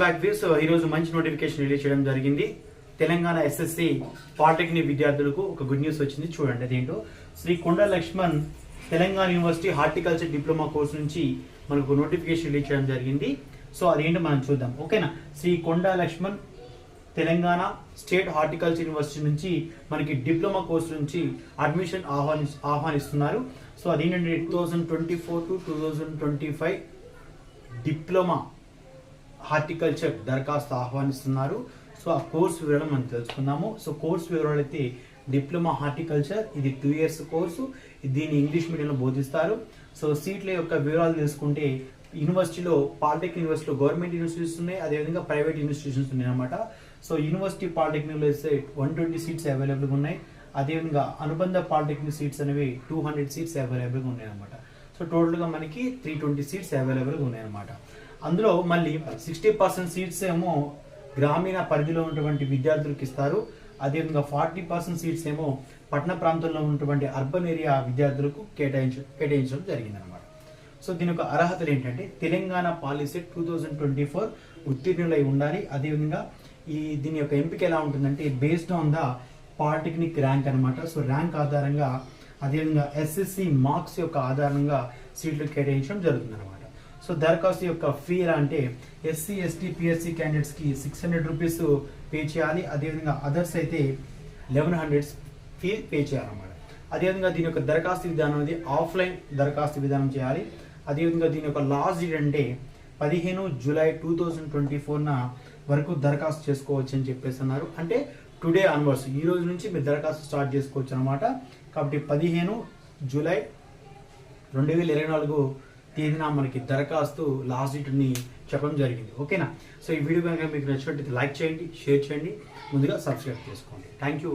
Back views ఈ రోజు మంచి నోటిఫికేషన్ రిలీజ్ చేయడం జరిగింది. తెలంగాణ ఎస్ఎస్సి పాలిటెక్నిక్ విద్యార్థులకు ఒక గుడ్ న్యూస్ వచ్చింది. చూడండి అదేంటో. Shri Konda Laxman Telangana university horticulture diploma course నుంచి మనకు నోటిఫికేషన్ రిలీజ్ చేయడం జరిగింది. సో అదేంటో మనం చూద్దాం, ఓకేనా. Shri Konda Laxman Telangana state horticulture university నుంచి మనకి డిప్లొమా కోర్స్ నుంచి అడ్మిషన్ ఆహ్వానిస్తున్నారు. సో అదేంటంటే 2024 to 2025 డిప్లొమా హార్టికల్చర్ దరఖాస్తు ఆహ్వానిస్తున్నారు. సో ఆ కోర్సు వివరాలు మనం తెలుసుకుందాము. సో కోర్సు వివరాలు అయితే డిప్లొమా హార్టికల్చర్ ఇది 2 years కోర్సు. దీన్ని ఇంగ్లీష్ మీడియంలో బోధిస్తారు. సో సీట్ల యొక్క వివరాలు తెలుసుకుంటే యూనివర్సిటీలో పాలిటెక్నిక్ యూనివర్సిటీలో గవర్నమెంట్ యూనివర్సిటీస్ ఉన్నాయి, అదేవిధంగా ప్రైవేట్ ఇన్స్టిట్యూషన్స్ ఉన్నాయి అనమాట. సో యూనివర్సిటీ పాలిటెక్నిక్లో అయితే 120 సీట్స్ అవైలబుల్గా ఉన్నాయి. అదేవిధంగా అనుబంధ పాలిటెక్నిక్ సీట్స్ అనేవి 200 సీట్స్ అవైలబుల్గా ఉన్నాయి అనమాట. సో టోటల్గా మనకి 320 సీట్స్ అవైలబుల్గా ఉన్నాయన్నమాట. అందులో మళ్ళీ 60% సీట్స్ ఏమో గ్రామీణ పరిధిలో ఉన్నటువంటి విద్యార్థులకు ఇస్తారు. అదేవిధంగా 40% సీట్స్ ఏమో పట్టణ ప్రాంతంలో ఉన్నటువంటి అర్బన్ ఏరియా విద్యార్థులకు కేటాయించడం జరిగిందనమాట. సో దీని యొక్క అర్హతలు ఏంటంటే తెలంగాణ పాలిసెట్ 2024 ఉత్తీర్ణులై ఉండాలి. అదేవిధంగా దీని యొక్క ఎంపిక ఎలా ఉంటుందంటే based on the polytechnic rank అనమాట. సో ర్యాంక్ ఆధారంగా అదేవిధంగా ఎస్ఎస్సి మార్క్స్ యొక్క ఆధారంగా సీట్లు కేటాయించడం జరుగుతుంది అనమాట. సో దరఖాస్తు యొక్క ఫీ ఎలా అంటే ఎస్సీ ఎస్టీ పిఎస్సి క్యాండిడేట్స్కి 600 రూపీస్ పే చేయాలి. అదేవిధంగా అదర్స్ అయితే 1100 ఫీ పే చేయాలన్నమాట. అదేవిధంగా దీని యొక్క దరఖాస్తు విధానం అనేది ఆఫ్లైన్ దరఖాస్తు విధానం చేయాలి. అదేవిధంగా దీని యొక్క లాస్ట్ డేట్ అంటే 15 జూలై 2024 వరకు దరఖాస్తు చేసుకోవచ్చు అని చెప్పేసి అన్నారు. అంటే టుడే ఆన్వర్డ్స్ ఈ రోజు నుంచి మీరు దరఖాస్తు స్టార్ట్ చేసుకోవచ్చు అనమాట. కాబట్టి 15 జూలై 2024 తేదీన మనకి దరఖాస్తు లాస్ట్ డేట్ని చెప్పడం జరిగింది, ఓకేనా. సో ఈ వీడియో కనుక మీకు నచ్చినట్లయితే లైక్ చేయండి, షేర్ చేయండి, ముందుగా సబ్స్క్రైబ్ చేసుకోండి. Thank you.